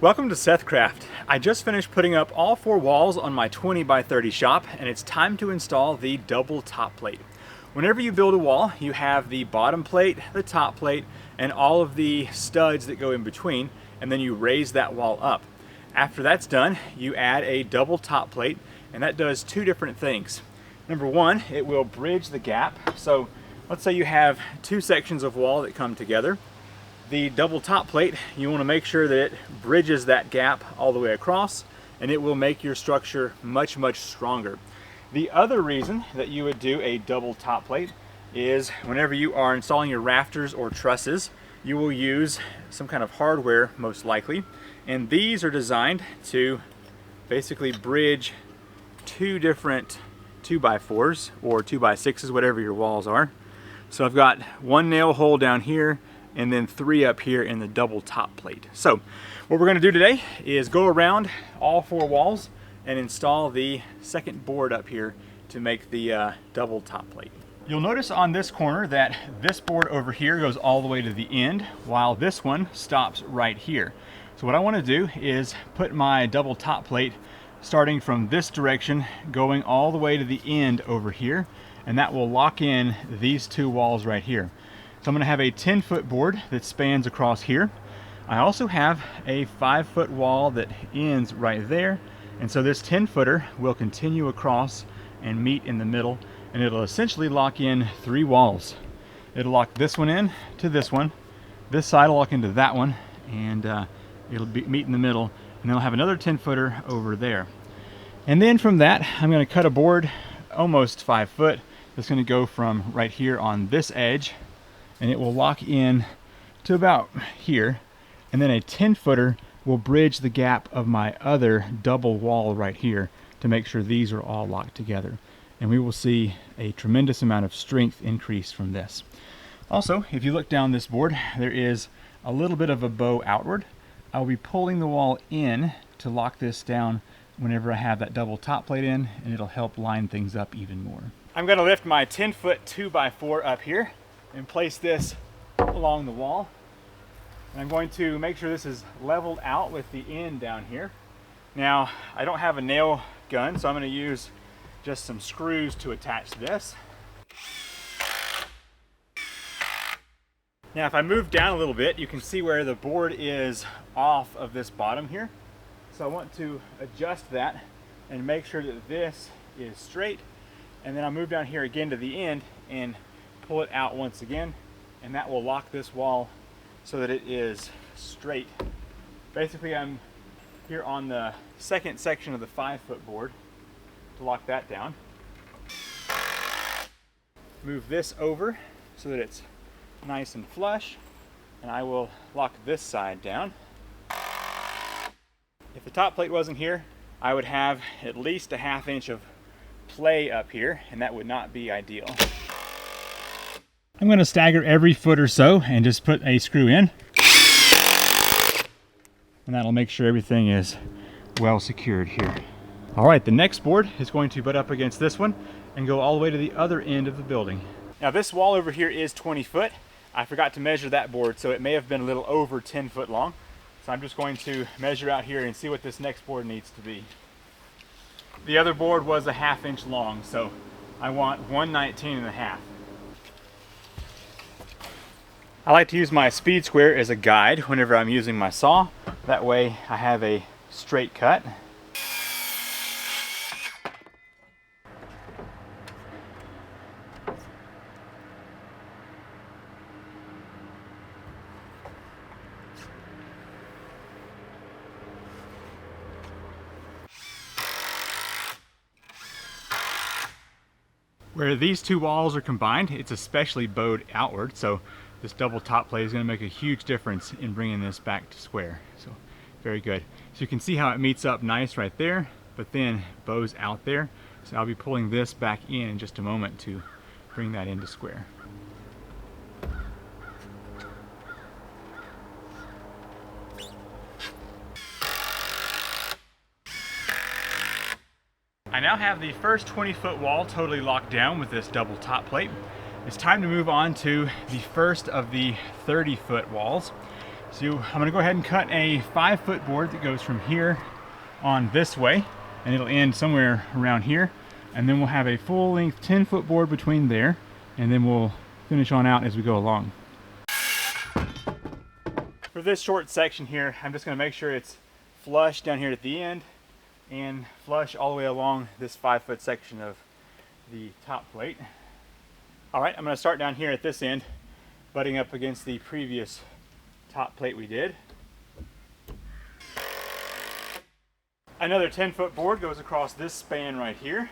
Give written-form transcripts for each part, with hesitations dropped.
Welcome to SethCraft. I just finished putting up all four walls on my 20 by 30 shop, and it's time to install the double top plate. Whenever you build a wall, you have the bottom plate, the top plate, and all of the studs that go in between, and then you raise that wall up. After that's done, you add a double top plate, and that does two different things. Number one, it will bridge the gap. So let's say you have two sections of wall that come together. The double top plate, you want to make sure that it bridges that gap all the way across, and it will make your structure much stronger. The other reason that you would do a double top plate is whenever you are installing your rafters or trusses, you will use some kind of hardware most likely, and these are designed to basically bridge two different 2x4s or 2x6s, whatever your walls are. So I've got one nail hole down here and then three up here in the double top plate. So what we're going to do today is go around all four walls and install the second board up here to make the double top plate. You'll notice on this corner that this board over here goes all the way to the end, while this one stops right here. So what I want to do is put my double top plate starting from this direction, going all the way to the end over here, and that will lock in these two walls right here. So I'm going to have a 10-foot board that spans across here. I also have a 5-foot wall that ends right there, and so this 10-footer will continue across and meet in the middle, and it'll essentially lock in three walls. It'll lock this one in to this one, this side will lock into that one, and it'll meet in the middle, and then I'll have another 10-footer over there. And then from that, I'm going to cut a board almost 5 foot that's going to go from right here on this edge, and it will lock in to about here, and then a 10-footer will bridge the gap of my other double wall right here to make sure these are all locked together, and we will see a tremendous amount of strength increase from this. Also, if you look down this board, there is a little bit of a bow outward. I'll be pulling the wall in to lock this down whenever I have that double top plate in, and it'll help line things up even more. I'm going to lift my 10-foot 2x4 up here and place this along the wall, and I'm going to make sure this is leveled out with the end down here. Now I don't have a nail gun, so I'm going to use just some screws to attach this. Now if I move down a little bit, you can see where the board is off of this bottom here, so I want to adjust that and make sure that this is straight, and then I'll move down here again to the end and pull it out once again, and that will lock this wall so that it is straight. Basically, I'm here on the second section of the 5-foot board to lock that down. Move this over so that it's nice and flush, and I will lock this side down. If the top plate wasn't here, I would have at least a 1/2 inch of play up here, and that would not be ideal. I'm going to stagger every foot or so and just put a screw in, and that'll make sure everything is well secured here. All right, the next board is going to butt up against this one and go all the way to the other end of the building. Now this wall over here is 20 foot. I forgot to measure that board, so it may have been a little over 10 foot long. So I'm just going to measure out here and see what this next board needs to be. The other board was a 1/2 inch long, so I want 1/19.5. I like to use my speed square as a guide whenever I'm using my saw. That way I have a straight cut. Where these two walls are combined, it's especially bowed outward, so this double top plate is going to make a huge difference in bringing this back to square. So very good. So you can see how it meets up nice right there, but then bows out there. So I'll be pulling this back in just a moment to bring that into square. I now have the first 20-foot wall totally locked down with this double top plate. It's time to move on to the first of the 30-foot walls. So I'm going to go ahead and cut a 5-foot board that goes from here on this way, and it'll end somewhere around here, and then we'll have a full length 10-foot board between there, and then we'll finish on out as we go along. For this short section here, I'm just going to make sure it's flush down here at the end and flush all the way along this 5-foot section of the top plate. Alright, I'm going to start down here at this end, butting up against the previous top plate we did. Another 10-foot board goes across this span right here.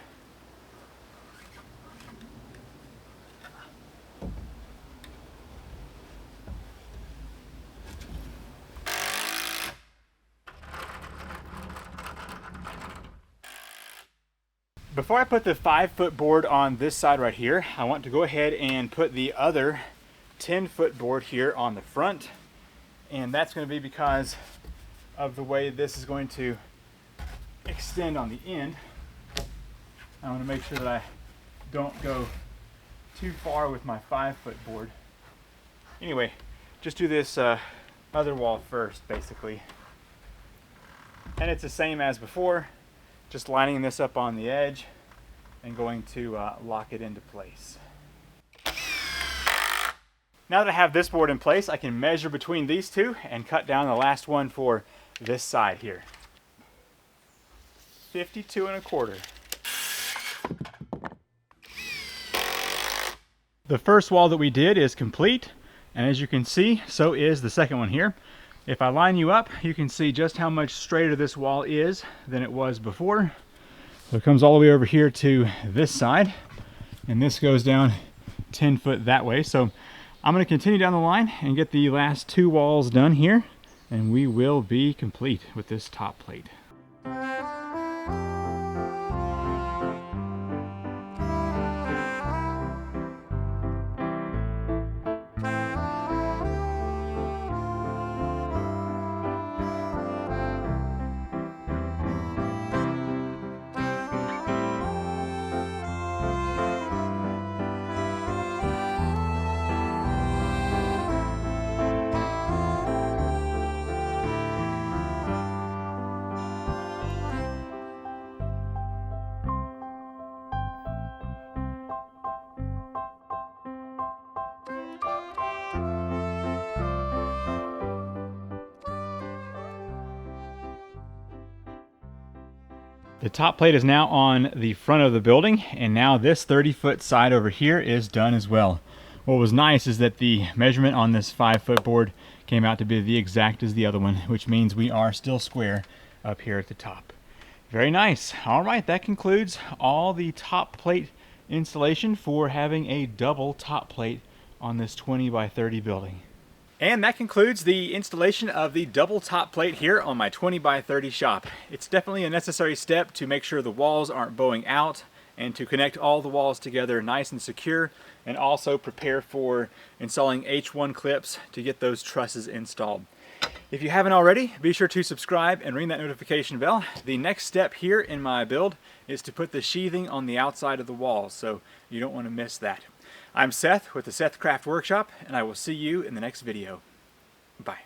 Before I put the 5-foot board on this side right here, I want to go ahead and put the other 10-foot board here on the front. And that's going to be because of the way this is going to extend on the end. I want to make sure that I don't go too far with my 5-foot board. Anyway, just do this other wall first, basically. And it's the same as before. Just lining this up on the edge and going to lock it into place. Now that I have this board in place, I can measure between these two and cut down the last one for this side here. 52 1/4. The first wall that we did is complete, and as you can see, so is the second one here. If I line you up, you can see just how much straighter this wall is than it was before. So it comes all the way over here to this side, and this goes down 10 foot that way. So I'm going to continue down the line and get the last 2 walls done here, and we will be complete with this top plate. The top plate is now on the front of the building, and now this 30-foot side over here is done as well. What was nice is that the measurement on this 5-foot board came out to be the exact as the other one, which means we are still square up here at the top. Very nice. All right, that concludes all the top plate installation for having a double top plate on this 20 by 30 building. And that concludes the installation of the double top plate here on my 20 by 30 shop. It's definitely a necessary step to make sure the walls aren't bowing out and to connect all the walls together nice and secure, and also prepare for installing H1 clips to get those trusses installed. If you haven't already, be sure to subscribe and ring that notification bell. The next step here in my build is to put the sheathing on the outside of the walls, so you don't want to miss that. I'm Seth with the SethCraft Workshop, and I will see you in the next video. Bye.